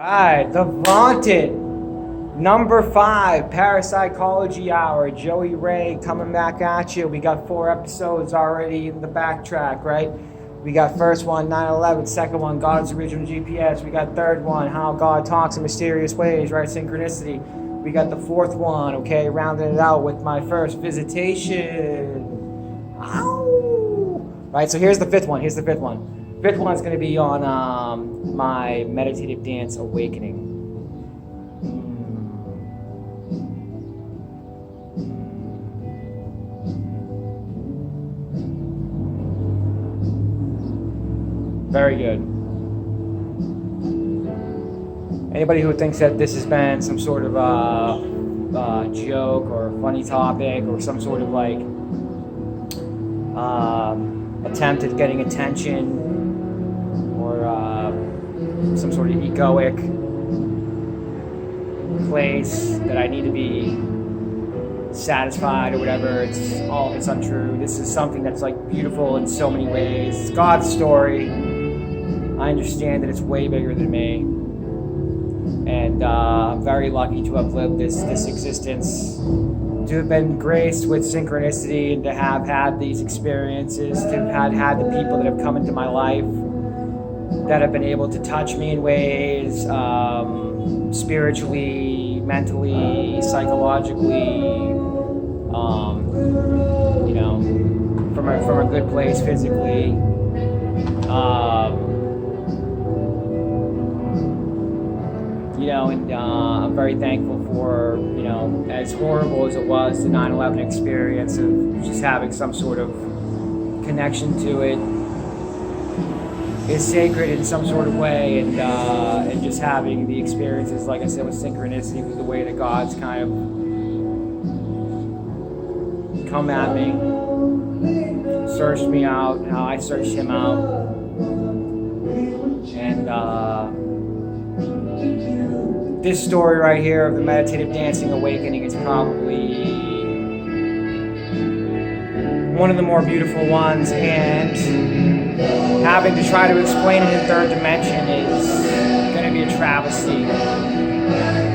Alright, the vaunted number 5 Parapsychology Hour. Joey Ray coming back at you. We got 4 episodes already in the backtrack, right? We got first one, 9/11, second one, God's original GPS. We got third one, how God talks in mysterious ways, right? Synchronicity. We got the fourth one, okay, rounding it out with my first visitation. Ow! Right, so here's the fifth one. Fifth one's going to be on my meditative dance awakening. Very good. Anybody who thinks that this has been some sort of joke or funny topic or some sort of like attempt at getting attention or some sort of egoic place that I need to be satisfied or whatever, it's untrue. This is something that's like beautiful in so many ways. It's God's story. I understand that it's way bigger than me, and I'm very lucky to have lived this existence, to have been graced with synchronicity, and to have had these experiences, to have had the people that have come into my life that have been able to touch me in ways, spiritually, mentally, psychologically, from a good place physically. I'm very thankful for, as horrible as it was, the 9/11 experience, of just having some sort of connection to it is sacred in some sort of way, and just having the experiences, like I said, with synchronicity, with the way that God's kind of come at me, searched me out, and how I searched him out, and this story right here of the meditative dancing awakening is probably one of the more beautiful ones, and having to try to explain it in third dimension is going to be a travesty.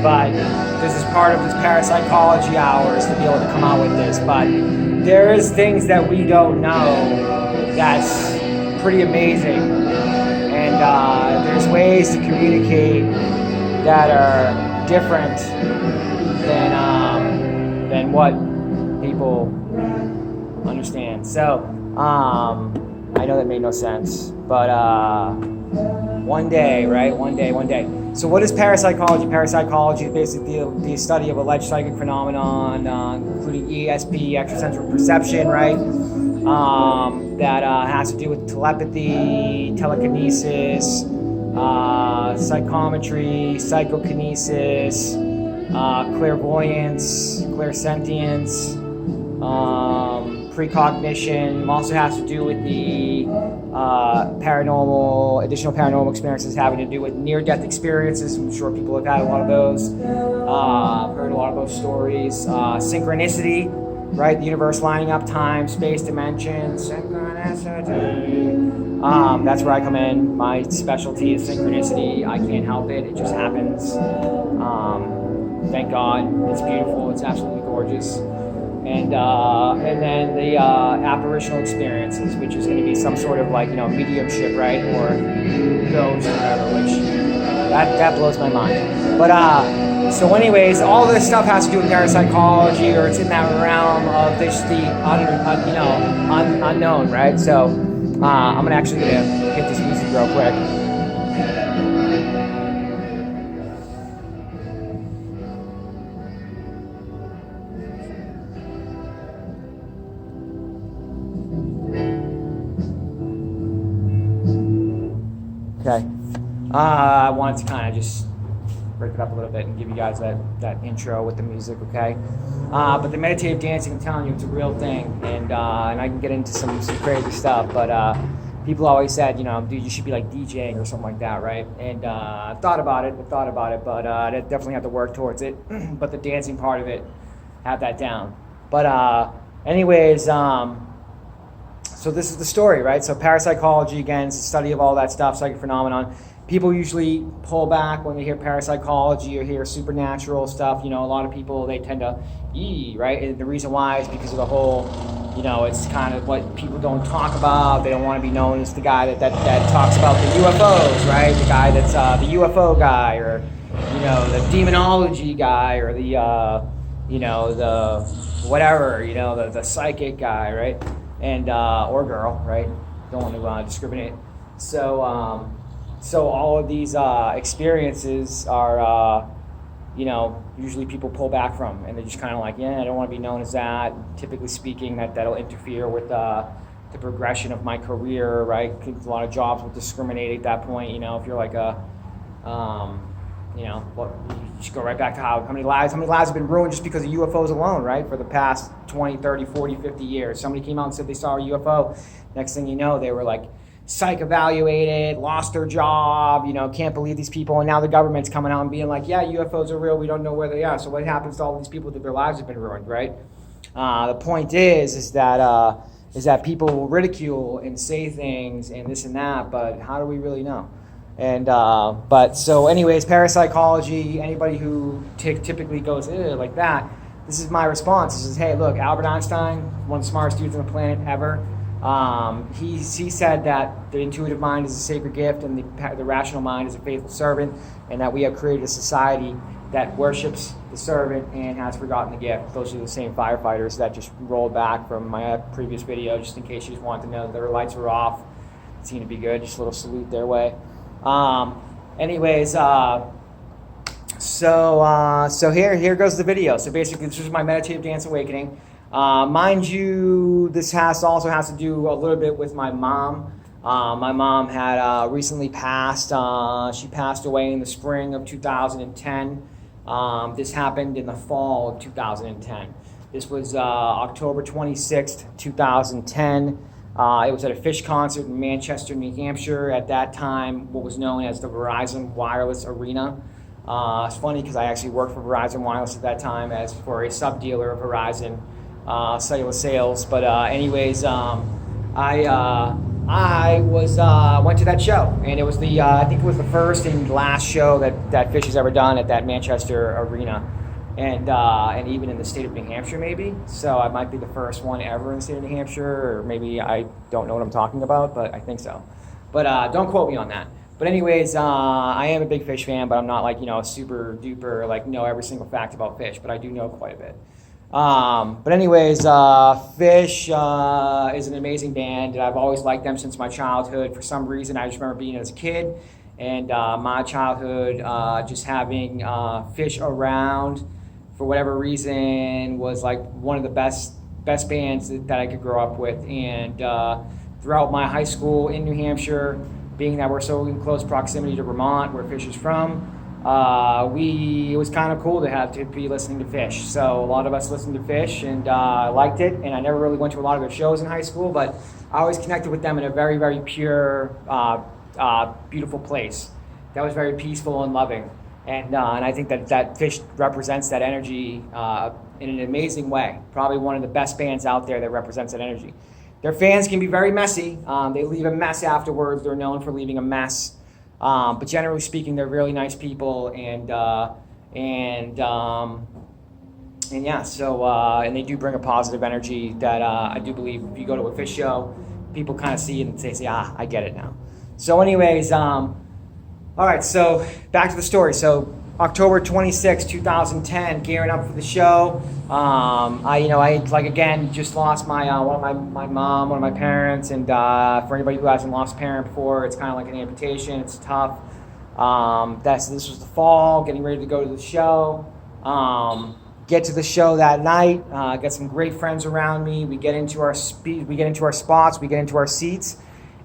But this is part of this parapsychology hours to be able to come out with this. But there is things that we don't know that's pretty amazing, and there's ways to communicate that are different than what people understand. So I know that made no sense, but one day. So what is parapsychology? Parapsychology is basically the study of alleged psychic phenomenon, including ESP, extrasensory perception, right? That has to do with telepathy, telekinesis, psychometry, psychokinesis, clairvoyance, clairsentience, precognition. Also has to do with the additional paranormal experiences having to do with near-death experiences. I'm sure people have had a lot of those. Heard a lot of those stories. Synchronicity, right? The universe lining up time, space, dimensions. Synchronicity. That's where I come in. My specialty is synchronicity. I can't help it. It just happens. Thank God. It's beautiful. It's absolutely gorgeous. And then the apparitional experiences, which is going to be some sort of like, mediumship, right? Or ghost or whatever, which that blows my mind. But so anyways, all this stuff has to do with parapsychology, or it's in that realm of the unknown, right? So I'm gonna actually hit this music real quick. Okay. I wanted to kind of just break it up a little bit and give you guys that intro with the music, okay? But the meditative dancing, I'm telling you, it's a real thing, and I can get into some crazy stuff, but people always said, dude, you should be like DJing or something like that, right? And I've thought about it, but I definitely have to work towards it. But the dancing part of it, have that down. But anyways, so this is the story, right? So parapsychology, again, is the study of all that stuff, psychic phenomenon. people usually pull back when they hear parapsychology or hear supernatural stuff. A lot of people, they tend to, right? And the reason why is because of the whole, it's kind of what people don't talk about. They don't want to be known as the guy that talks about the UFOs, right? The guy that's the UFO guy, or, the demonology guy, or the, the whatever, the psychic guy, right? And, or girl, right? Don't want to discriminate. So all of these experiences are, usually people pull back from, and they're just kind of like, I don't want to be known as that. Typically speaking, that'll interfere with the progression of my career, right? A lot of jobs will discriminate at that point. If you're like you just go right back to how many lives have been ruined just because of UFOs alone, right? For the past 20, 30, 40, 50 years. Somebody came out and said they saw a UFO. Next thing you know, they were like psych evaluated, lost their job, can't believe these people. And now the government's coming out and being like, yeah, UFOs are real. We don't know where they are. So what happens to all these people that their lives have been ruined, right? The point is that people will ridicule and say things and this and that, but how do we really know? And but so anyways, parapsychology, anybody who typically goes like that, this is my response. This is, hey, look, Albert Einstein, one of the smartest dudes on the planet ever. He said that the intuitive mind is a sacred gift and the rational mind is a faithful servant, and that we have created a society that worships the servant and has forgotten the gift. Those are the same firefighters that just rolled back from my previous video, just in case you just wanted to know that their lights were off. It seemed to be good. Just a little salute their way. Anyways, so here goes the video. So basically, this is my meditative dance awakening. Mind you, this also has to do a little bit with my mom. My mom had recently passed. She passed away in the spring of 2010. This happened in the fall of 2010. This was October 26th, 2010. It was at a Phish concert in Manchester, New Hampshire. At that time, what was known as the Verizon Wireless Arena. It's funny because I actually worked for Verizon Wireless at that time as for a sub-dealer of Verizon cellular sales. But anyways, I went to that show, and it was I think it was the first and last show that Phish has ever done at that Manchester arena, and even in the state of New Hampshire maybe. So I might be the first one ever in the state of New Hampshire, or maybe I don't know what I'm talking about, but I think so. But don't quote me on that. But anyways, I am a big Phish fan, but I'm not like, super duper, know every single fact about Phish, but I do know quite a bit. But anyways, Phish is an amazing band, and I've always liked them since my childhood. For some reason, I just remember being as a kid, and my childhood, just having Phish around for whatever reason was like one of the best bands that I could grow up with. And throughout my high school in New Hampshire, being that we're so in close proximity to Vermont, where Phish is from, it was kind of cool to be listening to Phish. So a lot of us listened to Phish, and I liked it. And I never really went to a lot of their shows in high school, but I always connected with them in a very, very pure, beautiful place that was very peaceful and loving. And I think that Phish represents that energy in an amazing way. Probably one of the best bands out there that represents that energy. Their fans can be very messy. They leave a mess afterwards. They're known for leaving a mess. But generally speaking, they're really nice people, and yeah. So and they do bring a positive energy that I do believe if you go to a Phish show, people kind of see it and say, I get it now. So anyways, all right. So back to the story. So October 26, 2010, gearing up for the show. I again just lost my my mom, one of my parents, and for anybody who hasn't lost a parent before, it's kind of like an amputation. It's tough. This was the fall, getting ready to go to the show. Get to the show that night. Got some great friends around me. We get into our spots. We get into our seats,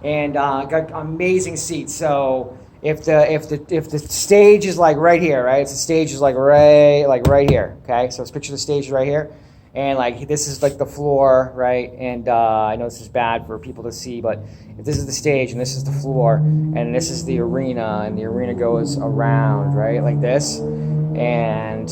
and got amazing seats. So if the stage is like right here, right? If the stage is like right here, okay? So let's picture the stage right here, and like this is like the floor, right? And I know this is bad for people to see, but if this is the stage and this is the floor and this is the arena, and the arena goes around, right, like this, and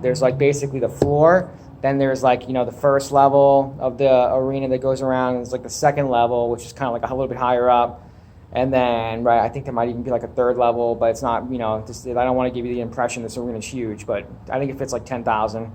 there's like basically the floor. Then there's like the first level of the arena that goes around, and it's like the second level, which is kind of like a little bit higher up. And then, right, I think there might even be like a third level, but it's not, just, I don't want to give you the impression this arena's huge, but I think it fits like 10,000.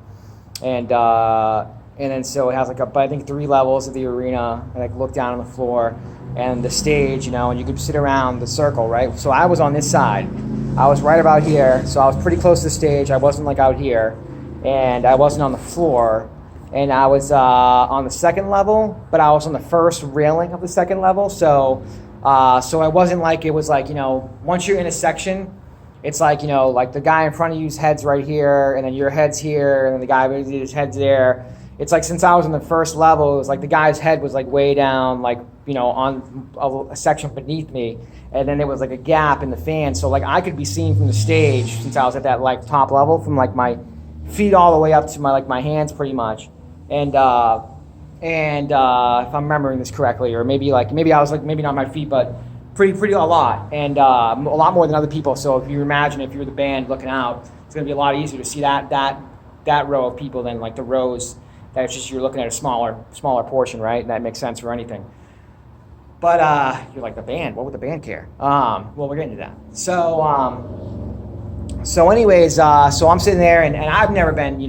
And then so it has but I think 3 levels of the arena. I look down on the floor and the stage, and you could sit around the circle, right? So I was on this side. I was right about here, so I was pretty close to the stage. I wasn't out here, and I wasn't on the floor. And I was on the second level, but I was on the first railing of the second level. So I wasn't it was once you're in a section, it's like the guy in front of you's head's right here, and then your head's here, and then the guy his head's there. It's since I was in the first level, it was the guy's head was way down, on a section beneath me, and then there was a gap in the fan, so I could be seen from the stage since I was at that top level, from my feet all the way up to my hands pretty much, and if I'm remembering this correctly, or maybe I was maybe not my feet, but pretty a lot, and a lot more than other people. So if you imagine if you're the band looking out, it's going to be a lot easier to see that row of people than the rows that it's just you're looking at a smaller portion, right? And that makes sense for anything. But you're the band. What would the band care? Well, we're getting to that. So anyways, so I'm sitting there, and I've never been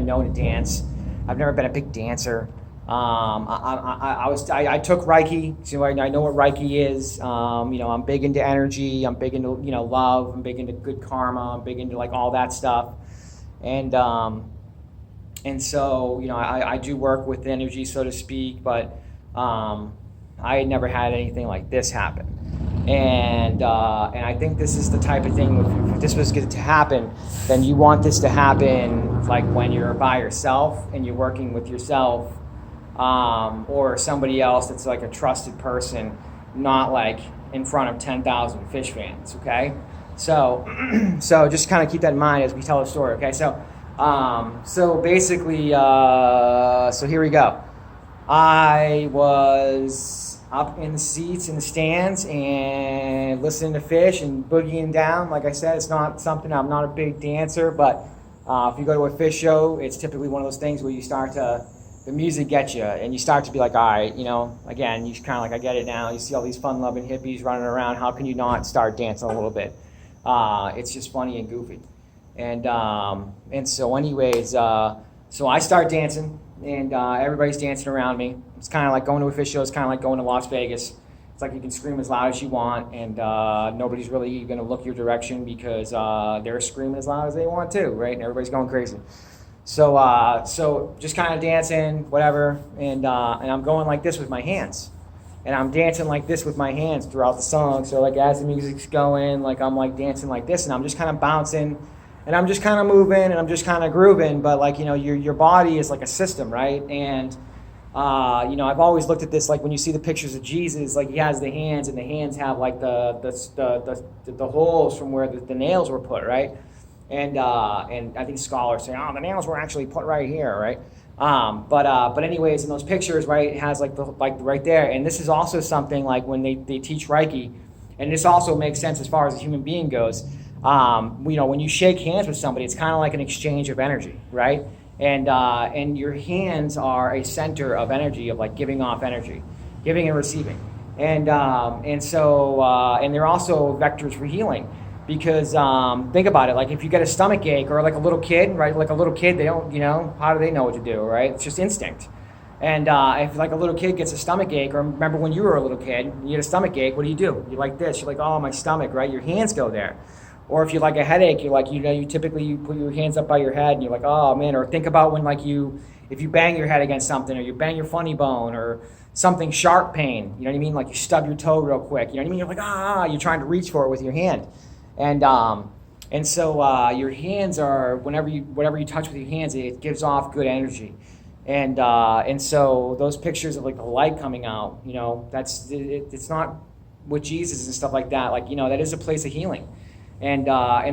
known to dance. I've never been a big dancer. I took Reiki, so I know what Reiki is. I'm big into energy. I'm big into love. I'm big into good karma. I'm big into all that stuff, and so I do work with energy, so to speak. But I had never had anything like this happen, and I think this is the type of thing. If this was going to happen, then you want this to happen when you're by yourself and you're working with yourself. Or somebody else that's a trusted person, not in front of 10,000 fish fans, okay? So just kind of keep that in mind as we tell the story, okay? So basically, so here we go. I was up in the seats in the stands and listening to fish and boogieing down. Like I said, it's not something, I'm not a big dancer, but if you go to a fish show, it's typically one of those things where you start to, the music gets you, and you start to be all right, again, you kind of I get it now. You see all these fun-loving hippies running around. How can you not start dancing a little bit? It's just funny and goofy. And so anyways, so I start dancing, and everybody's dancing around me. It's kind of going to a fish show. It's kind of going to Las Vegas. It's you can scream as loud as you want, and nobody's really going to look your direction because they're screaming as loud as they want to, right? And everybody's going crazy. So just kind of dancing, whatever, and I'm going like this with my hands, and I'm dancing like this with my hands throughout the song. So as the music's going, I'm dancing like this, and I'm just kind of bouncing, and I'm just kind of moving, and I'm just kind of grooving. But your body is a system, right? And I've always looked at this when you see the pictures of Jesus, he has the hands, and the hands have the holes from where the nails were put, right? And I think scholars say, the nails were actually put right here, right? But anyways, in those pictures, right, it has right there. And this is also something when they teach Reiki, and this also makes sense as far as a human being goes. When you shake hands with somebody, it's kind of like an exchange of energy, right? And your hands are a center of energy, of giving off energy, giving and receiving, and they're also vectors for healing. Because think about it, if you get a stomach ache, or a little kid, right? A little kid, they don't, how do they know what to do, right? It's just instinct. And if a little kid gets a stomach ache, or remember when you were a little kid, and you get a stomach ache, what do? You're like this. You're oh, my stomach, right? Your hands go there. Or if you a headache, you're you typically you put your hands up by your head, and you're oh man. Or think about when if you bang your head against something, or you bang your funny bone, or something sharp pain, you know what I mean? You stub your toe real quick, you know what I mean? You're you're trying to reach for it with your hand. And so your hands are, whatever you touch with your hands, it gives off good energy. And so those pictures of the light coming out, it's not with Jesus and stuff like that. That is a place of healing. And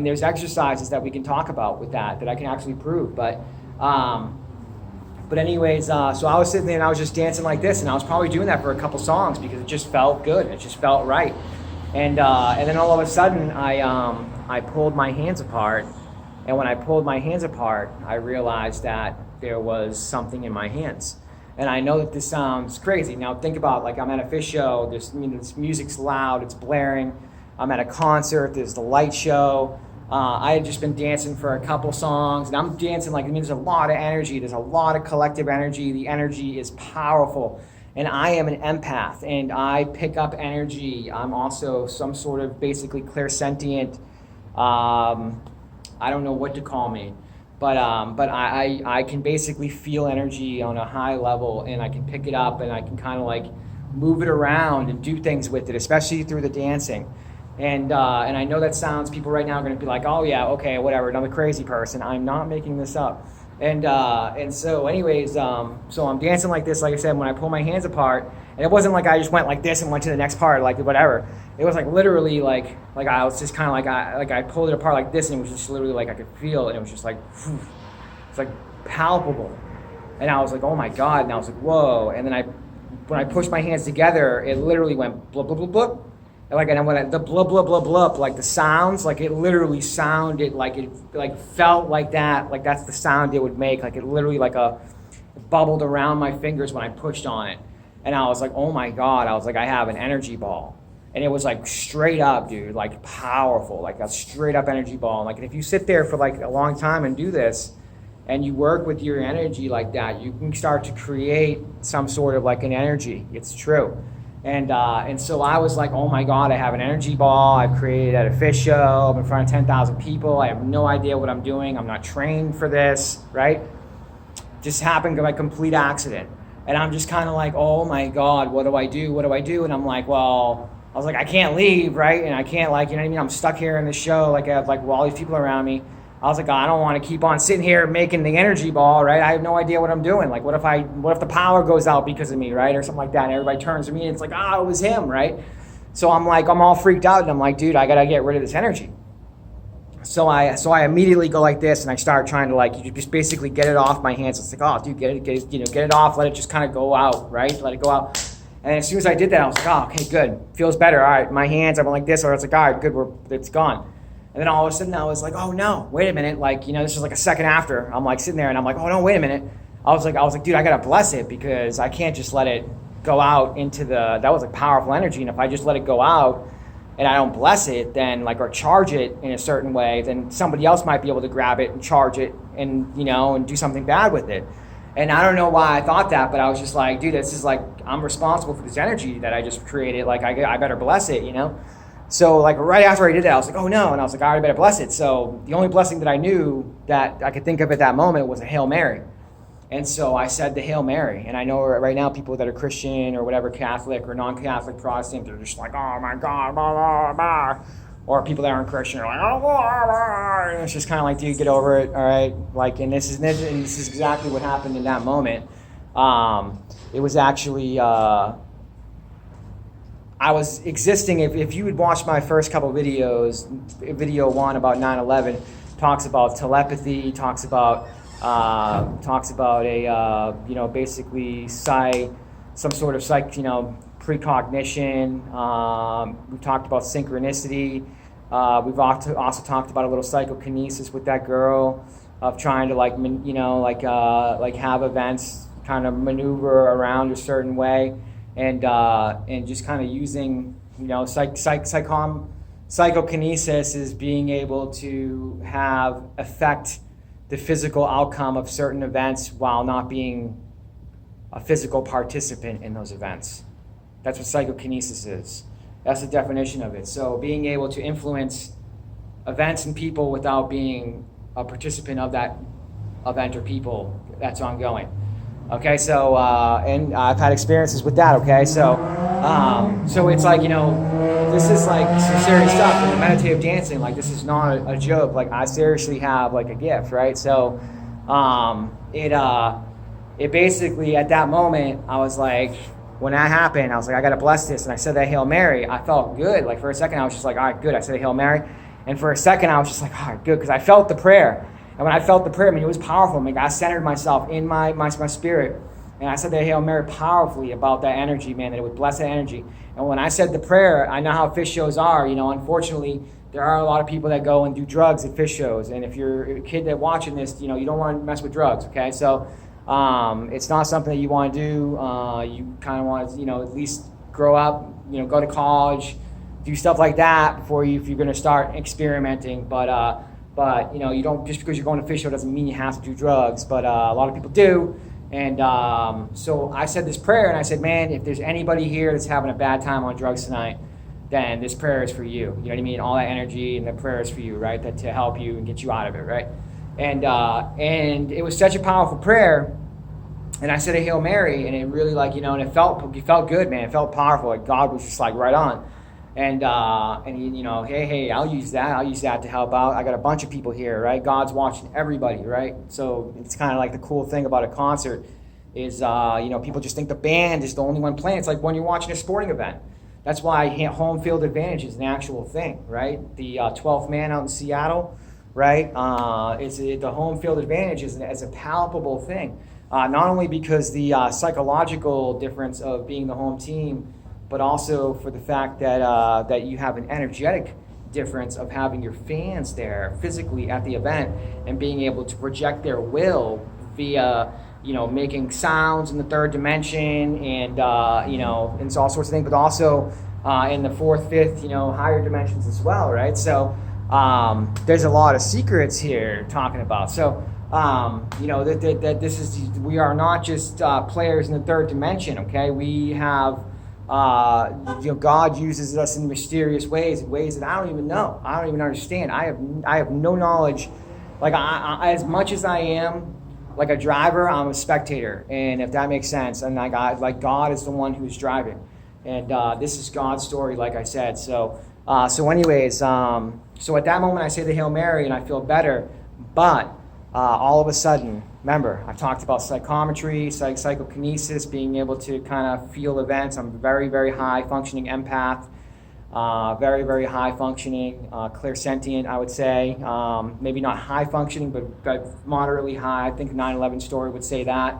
there's exercises that we can talk about with that I can actually prove. But anyways, so I was sitting there and I was just dancing like this, and I was probably doing that for a couple songs because it just felt good. It just felt right. And then all of a sudden, I pulled my hands apart, and when I pulled my hands apart, I realized that there was something in my hands. And I know that this sounds crazy. Now think about, like, I'm at a fish show, this music's loud, it's blaring. I'm at a concert, there's the light show. I had just been dancing for a couple songs, and I'm dancing like, there's a lot of energy, there's a lot of collective energy. The energy is powerful. And I am an empath, and I pick up energy. I'm also some sort of basically clairsentient, I don't know what to call me, but I can basically feel energy on a high level, and I can pick it up, and I can kind of like move it around and do things with it, especially through the dancing. And I know that sounds, people right now are going to be like, oh yeah, okay, whatever, another crazy person. I'm not making this up. And so anyways, so I'm dancing like this, like I said, when I pull my hands apart, and it wasn't like I just went like this and went to the next part, like whatever. It was like literally like I was just kind of like I pulled it apart like this, and it was just literally like I could feel it, and it was just like, whew, it's like palpable. And I was like, oh my God, and I was like, whoa. And then when I pushed my hands together, it literally went blub, blub, blub, blub. And when the blub, blub, blub, blub, like the sounds, like it literally sounded like it like felt like that, like that's the sound it would make, like it literally like it bubbled around my fingers when I pushed on it. And I was like, oh my God, I was like, I have an energy ball. And it was like straight up, dude, like powerful, like a straight up energy ball. And like, if you sit there for like a long time and do this, and you work with your energy like that, you can start to create some sort of like an energy. It's true. And so I was like, oh my God, I have an energy ball. I've created at a fish show. I'm in front of 10,000 people. I have no idea what I'm doing. I'm not trained for this, right? Just happened by complete accident. And I'm just kind of like, oh my God, what do I do? What do I do? And I'm like, well, I was like, I can't leave, right? And I can't, like, you know what I mean? I'm stuck here in the show. Like, I have like all these people around me. I was like, I don't want to keep on sitting here making the energy ball, right? I have no idea what I'm doing. Like, what if the power goes out because of me, right? Or something like that. And everybody turns to me and it's like, it was him, right? So I'm like, I'm all freaked out, and I'm like, dude, I got to get rid of this energy. So I immediately go like this, and I start trying to like, you just basically get it off my hands. It's like, oh, dude, get it off. Let it just kind of go out, right? Let it go out. And as soon as I did that, I was like, oh, okay, good. Feels better. All right, my hands, I went like this, or it's like, all right, good, it's gone. And then all of a sudden I was like, oh no, wait a minute. Like, this is like a second after. I'm like sitting there and I'm like, oh no, wait a minute. I was like, dude, I gotta bless it, because I can't just let it go out into that was like powerful energy. And if I just let it go out and I don't bless it, then like, or charge it in a certain way, then somebody else might be able to grab it and charge it and, and do something bad with it. And I don't know why I thought that, but I was just like, dude, this is like, I'm responsible for this energy that I just created. Like, I better bless it, So like right after I did that, I was like, oh no. And I was like, all right, I better bless it. So the only blessing that I knew that I could think of at that moment was a Hail Mary. And so I said the Hail Mary. And I know right now people that are Christian or whatever, Catholic or non-Catholic Protestant, they're just like, oh my God, blah, blah, blah. Or people that aren't Christian are like, oh, blah, blah. And it's just kind of like, dude, get over it, all right? Like, and this is exactly what happened in that moment. It was actually... I was existing, if you would watch my first couple videos, video 1 about 9/11, talks about telepathy, talks about basically some sort of precognition. We've talked about synchronicity. We've also talked about a little psychokinesis with that girl of trying to have events kind of maneuver around a certain way. And just kind of using, psychokinesis is being able to affect the physical outcome of certain events while not being a physical participant in those events. That's what psychokinesis is. That's the definition of it. So being able to influence events and people without being a participant of that event or people that's ongoing. Okay, so, and I've had experiences with that, okay? So it's like, this is like some serious stuff. In the meditative dancing, like, this is not a joke. Like, I seriously have, like, a gift, right? So, it basically, at that moment, I was like, when that happened, I was like, I gotta bless this. And I said that Hail Mary. I felt good. Like, for a second, I was just like, all right, good. I said a Hail Mary. And for a second, I was just like, all right, good, because I felt the prayer. And when I felt the prayer, it was powerful. I centered myself in my spirit. And I said that Hail Mary powerfully about that energy, man, that it would bless that energy. And when I said the prayer, I know how fish shows are. Unfortunately, there are a lot of people that go and do drugs at fish shows. And if you're a kid that's watching this, you don't want to mess with drugs, okay? So It's not something that you want to do. You kind of want to, at least grow up, go to college, do stuff like that before if you're going to start experimenting. But you don't, just because you're going to fish show doesn't mean you have to do drugs. But a lot of people do. And so I said this prayer, and I said, man, if there's anybody here that's having a bad time on drugs tonight, then this prayer is for you. You know what I mean? All that energy and the prayer is for you, right? That to help you and get you out of it, right? And it was such a powerful prayer. And I said a Hail Mary, and it really and it felt good, man. It felt powerful. Like God was just right on. And hey, I'll use that to help out. I got a bunch of people here, right? God's watching everybody, right? So it's kind of like the cool thing about a concert is, people just think the band is the only one playing. It's like when you're watching a sporting event. That's why home field advantage is an actual thing, right? The 12th man out in Seattle, right? The home field advantage is a palpable thing. Not only because the psychological difference of being the home team, but also for the fact that you have an energetic difference of having your fans there physically at the event and being able to project their will via, making sounds in the third dimension and all sorts of things, but also in the fourth, fifth, higher dimensions as well, right? So there's a lot of secrets here talking about. So, we are not just players in the third dimension, okay? We have, God uses us in mysterious ways that I don't even know. I don't even understand. I have no knowledge. As much as I am like a driver, I'm a spectator, and if that makes sense. And God is the one who's driving, and this is God's story, like I said. So anyways, so at that moment I say the Hail Mary, and I feel better, but all of a sudden, remember, I've talked about psychometry, psychokinesis, being able to kind of feel events. I'm a very, very high functioning empath, very, very high functioning, clairsentient, I would say. Maybe not high functioning, but moderately high. I think 9/11 story would say that.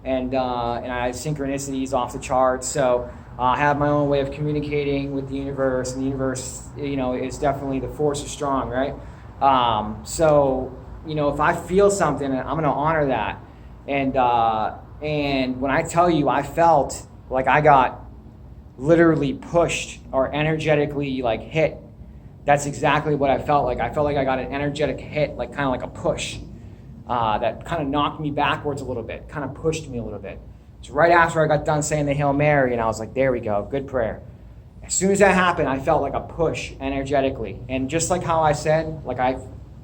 And I have synchronicities off the charts. So I have my own way of communicating with the universe, and the universe, is definitely, the force is strong, right? If I feel something, I'm going to honor that. And when I tell you, I felt like I got literally pushed or energetically hit. That's exactly what I felt like. I felt like I got an energetic hit, kind of like a push that kind of knocked me backwards a little bit, kind of pushed me a little bit. It's right after I got done saying the Hail Mary, and I was like, there we go, good prayer. As soon as that happened, I felt like a push energetically. And just like how I said,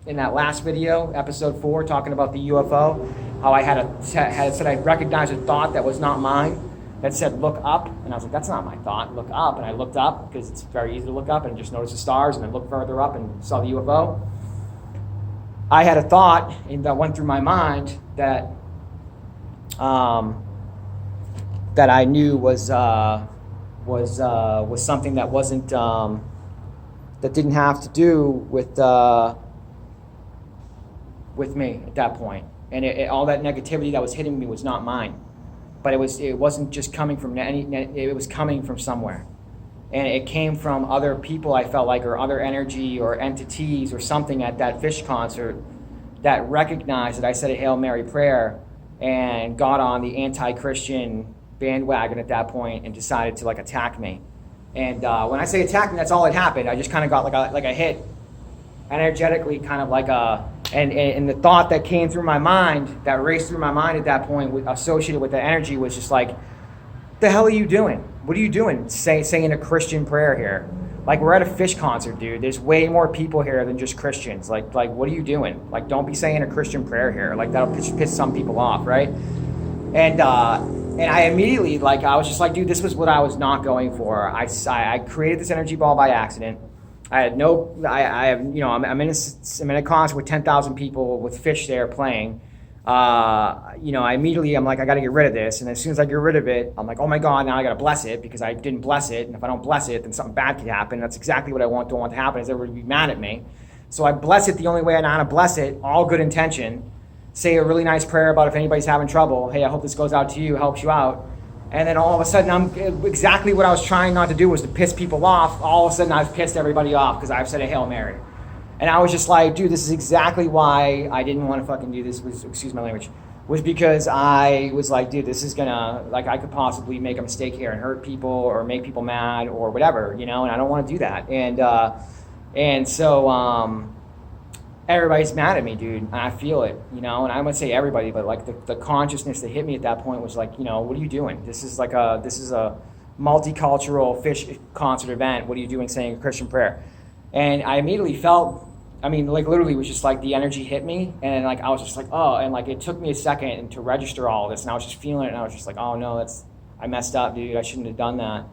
in that last video, episode 4, talking about the UFO, how I had said I recognized a thought that was not mine, that said look up, and I was like, that's not my thought, look up. And I looked up because it's very easy to look up and just notice the stars, and then look further up and saw the UFO. I had a thought that went through my mind that I knew was something that wasn't that didn't have to do with me at that point. And all that negativity that was hitting me was not mine, but it wasn't just coming from it was coming from somewhere, and it came from other people, I felt like, or other energy or entities or something at that fish concert that recognized that I said a Hail Mary prayer and got on the anti-Christian bandwagon at that point and decided to attack me. And when I say attack me, that's all that happened. I just kind of got like a hit energetically, kind of and the thought that came through my mind, that raced through my mind at that point, associated with the energy, was just like, the hell are you doing? What are you doing saying a Christian prayer here? We're at a fish concert, dude. There's way more people here than just Christians. What are you doing? Don't be saying a Christian prayer here. That'll piss some people off, right? And I immediately, I was just like, dude, this was what I was not going for. I created this energy ball by accident. I'm in a concert with 10,000 people with fish there playing. I immediately, I'm like, I got to get rid of this. And as soon as I get rid of it, I'm like, oh my God, now I got to bless it, because I didn't bless it. And if I don't bless it, then something bad could happen. That's exactly what I don't want to happen, is everybody to be mad at me. So I bless it the only way I know how to bless it, all good intention. Say a really nice prayer about if anybody's having trouble. Hey, I hope this goes out to you, helps you out. And then all of a sudden, exactly what I was trying not to do was to piss people off. All of a sudden, I've pissed everybody off because I've said a Hail Mary. And I was just like, dude, this is exactly why I didn't want to fucking do this. Excuse my language. was because I was like, dude, this is gonna, like, I could possibly make a mistake here and hurt people or make people mad or whatever, and I don't want to do that. And so everybody's mad at me, dude, and I feel it, and I wouldn't say everybody, but like the consciousness that hit me at that point was like, what are you doing? This is a multicultural fish concert event. What are you doing saying a Christian prayer? And I immediately felt, literally it was just like the energy hit me, and like I was just like, oh, and like it took me a second to register all of this, and I was just feeling it, and I was just like, oh no, I messed up, dude, I shouldn't have done that.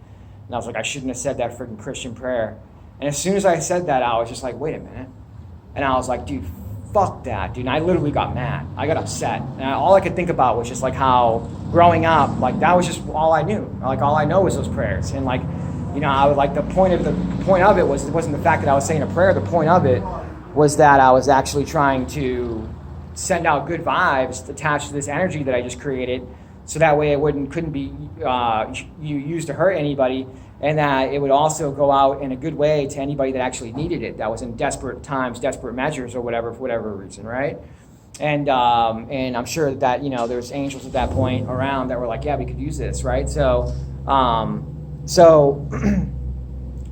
And I was like, I shouldn't have said that freaking Christian prayer. And as soon as I said that, I was just like, wait a minute. And I was like, dude, fuck that, dude. And I literally got mad. I got upset. And all I could think about was just like how growing up, like that was just all I knew. Like all I know was those prayers. And like, I would like the point of it was, it wasn't the fact that I was saying a prayer. The point of it was that I was actually trying to send out good vibes attached to this energy that I just created, so that way it couldn't be used to hurt anybody, and that it would also go out in a good way to anybody that actually needed it, that was in desperate times, desperate measures, or whatever, for whatever reason, right? And I'm sure that there's angels at that point around that were like, yeah, we could use this, right? So I'm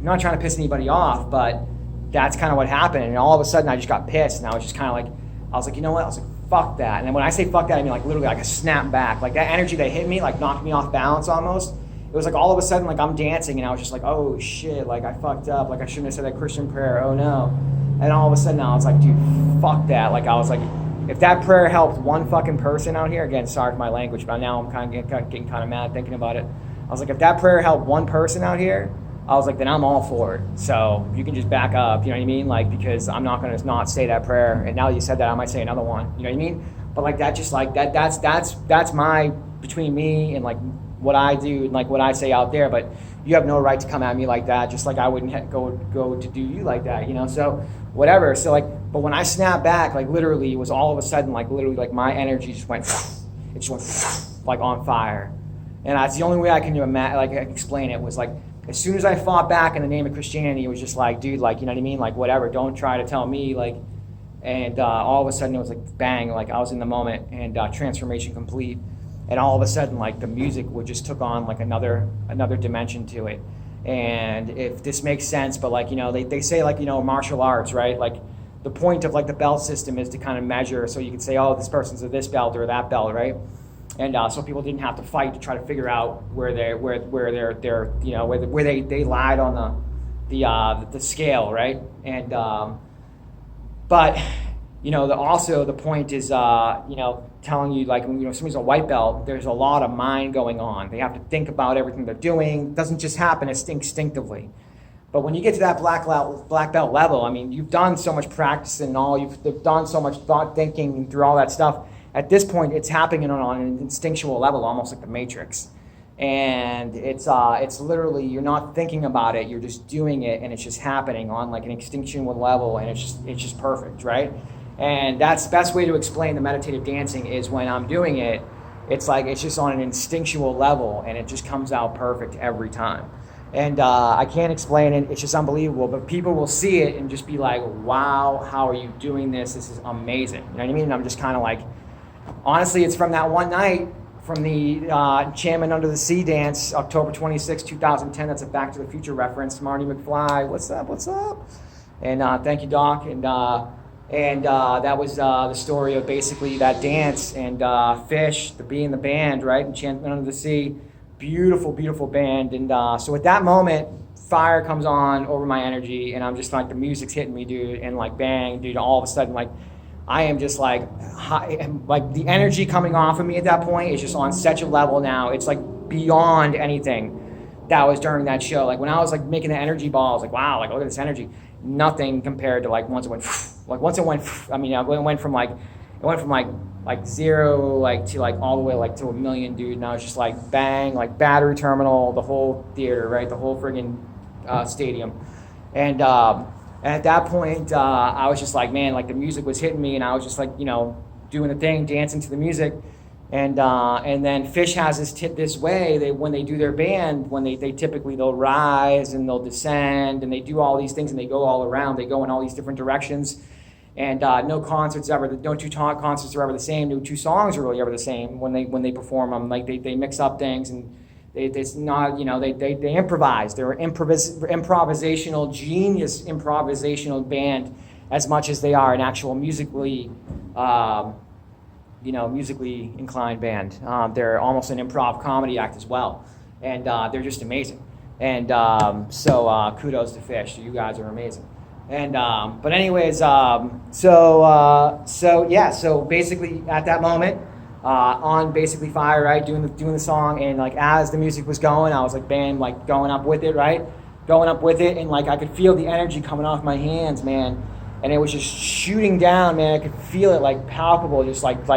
not trying to piss anybody off, but that's kind of what happened. And all of a sudden I just got pissed, and I was just kind of like, I was like, you know what? I was like, fuck that. And then when I say fuck that, I mean like literally like a snap back. Like that energy that hit me, like knocked me off balance almost. It was like all of a sudden, like I'm dancing, and I was just like, oh shit, like I fucked up. Like I shouldn't have said that Christian prayer. Oh no. And all of a sudden I was like, dude, fuck that. Like I was like, if that prayer helped one fucking person out here, again, sorry for my language, but now I'm kind of getting kind of mad thinking about it. I was like, if that prayer helped one person out here, I was like, then I'm all for it. So you can just back up, you know what I mean? Like, because I'm not going to not say that prayer. And now that you said that, I might say another one, you know what I mean? But like that, just like that's my, between me and like what I do and like what I say out there. But you have no right to come at me like that, just like I wouldn't go to do you like that, So whatever. So like, but when I snapped back, like literally it was all of a sudden, like literally like my energy just went, it just went like on fire. And that's the only way I can explain it, was like, as soon as I fought back in the name of Christianity, it was just like, dude, like, you know what I mean? Like, whatever, don't try to tell me, like, and all of a sudden it was like, bang, like I was in the moment, and transformation complete. And all of a sudden, like, the music just took on like another dimension to it. And if this makes sense, but like, they say like, martial arts, right? Like the point of like the belt system is to kind of measure, so you can say, oh, this person's of this belt or that belt, right? And so people didn't have to fight to try to figure out where they lied on the scale, right? And but also the point is telling you, like, when somebody's a white belt, there's a lot of mind going on. They have to think about everything they're doing. It doesn't just happen instinctively. But when you get to that black belt level, I mean, you've done so much practice and all, you've done so much thought thinking through all that stuff. At this point, it's happening on an instinctual level, almost like the Matrix. And it's literally, you're not thinking about it, you're just doing it, and it's just happening on like an instinctual level, and it's just perfect, right? And that's the best way to explain the meditative dancing is when I'm doing it, it's like it's just on an instinctual level, and it just comes out perfect every time. And I can't explain it, it's just unbelievable, but people will see it and just be like, wow, how are you doing this? This is amazing. You know what I mean? And I'm just kind of like, honestly, it's from that one night, from the Enchantment Under the Sea dance, October 26, 2010. That's a Back to the Future reference. Marty McFly, what's up? And thank you, Doc. And that was the story of basically that dance. And Fish, the bee in the band, right? Enchantment Under the Sea, beautiful, beautiful band. And so at that moment, fire comes on over my energy, and I'm just like, the music's hitting me, dude. And like, bang, dude, all of a sudden, like, I am just like, like the energy coming off of me at that point is just on such a level now. It's like beyond anything that was during that show. Like when I was like making the energy ball, I was like, wow, like look at this energy. Nothing compared to like once it went, I mean, it went from like zero, like to like all the way like to a million, dude. And I was just like, bang, like battery terminal, the whole theater, right? The whole friggin' stadium. And at that point, I was just like, man, like the music was hitting me, and I was just like, doing the thing, dancing to the music. And then Fish has this way, when they do their band, when they typically, they'll rise and they'll descend, and they do all these things, and they go all around, they go in all these different directions. And no two concerts are ever the same. No two songs are really ever the same when they perform them. Like they mix up things, and it's not, they improvise. They're improvisational genius, improvisational band as much as they are an actual musically inclined band. They're almost an improv comedy act as well, and they're just amazing. And so kudos to Fish. You guys are amazing. And but anyways, so basically at that moment, on basically fire, right, doing the song, and like as the music was going, I was like, bam, like going up with it, right, and like I could feel the energy coming off my hands, man, and it was just shooting down, man. I could feel it like palpable, just like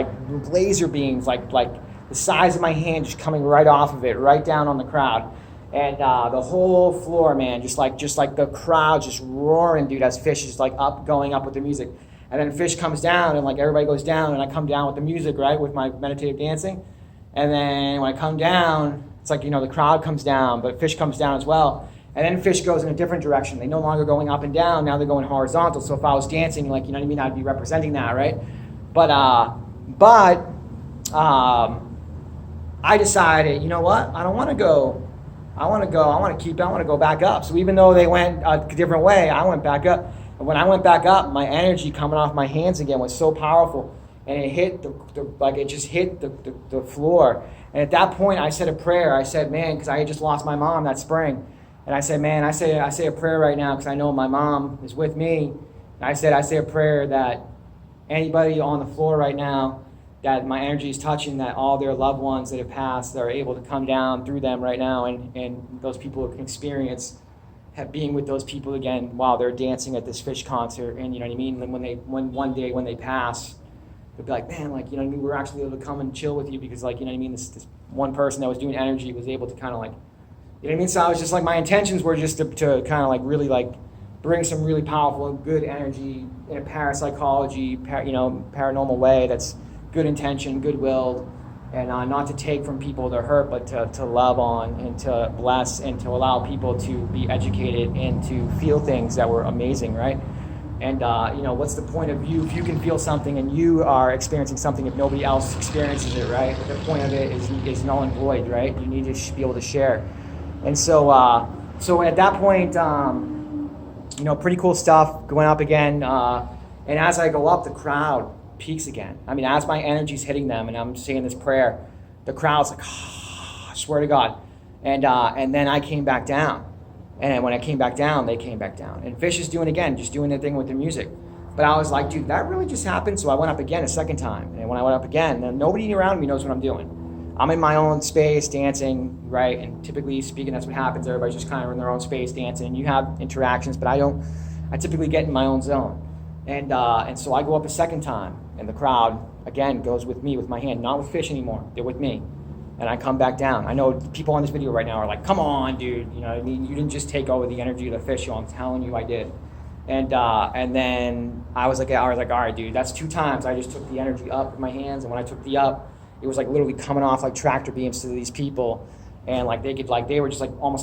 laser beams, like the size of my hand just coming right off of it, right down on the crowd. And the whole floor, man, just like the crowd just roaring, dude, as Fish is like going up with the music. And then Fish comes down, and like everybody goes down, and I come down with the music, right, with my meditative dancing. And then when I come down, it's like, the crowd comes down, but Fish comes down as well. And then Fish goes in a different direction. They no longer going up and down, now they're going horizontal. So if I was dancing, like, I'd be representing that, right? But I decided, you know what, I don't want to go. I want to go back up. So even though they went a different way, I went back up. And when I went back up, my energy coming off my hands again was so powerful, and it hit the floor. And at that point, I said a prayer. I said, man, because I had just lost my mom that spring, and I said, man, I say a prayer right now because I know my mom is with me. And I say a prayer that anybody on the floor right now, that my energy is touching, that all their loved ones that have passed, they're able to come down through them right now, and those people can experience being with those people again while they're dancing at this Fish concert. And and when one day when they pass, they'll be like, man, like, we're actually able to come and chill with you because, like, this one person that was doing energy was able to kind of like, so I was just like, my intentions were just to kind of like really like bring some really powerful and good energy in a parapsychology, paranormal way that's good intention, goodwill, and not to take from people to hurt, but to love on and to bless and to allow people to be educated and to feel things that were amazing, right? And what's the point of you if you can feel something and you are experiencing something if nobody else experiences it, right? The point of it is null and void, right? You need to be able to share. And so at that point, pretty cool stuff going up again. And as I go up, the crowd peaks again. I mean, as my energy's hitting them and I'm saying this prayer, the crowd's like, oh, I swear to God. And then I came back down. And when I came back down, they came back down. And Fish is doing their thing with the music. But I was like, dude, that really just happened? So I went up again a second time. And when I went up again, then nobody around me knows what I'm doing. I'm in my own space dancing, right? And typically speaking, that's what happens. Everybody's just kind of in their own space dancing. You have interactions, but I typically get in my own zone. And so I go up a second time, and the crowd, again, goes with me, with my hand, not with Fish anymore. They're with me. And I come back down. I know people on this video right now are like, come on, dude. You didn't just take over the energy of the Fish. I'm telling you I did. And then I was like, all right, dude, that's 2 times. I just took the energy up with my hands, and when I took the up, it was like literally coming off like tractor beams to these people. And like they were just like almost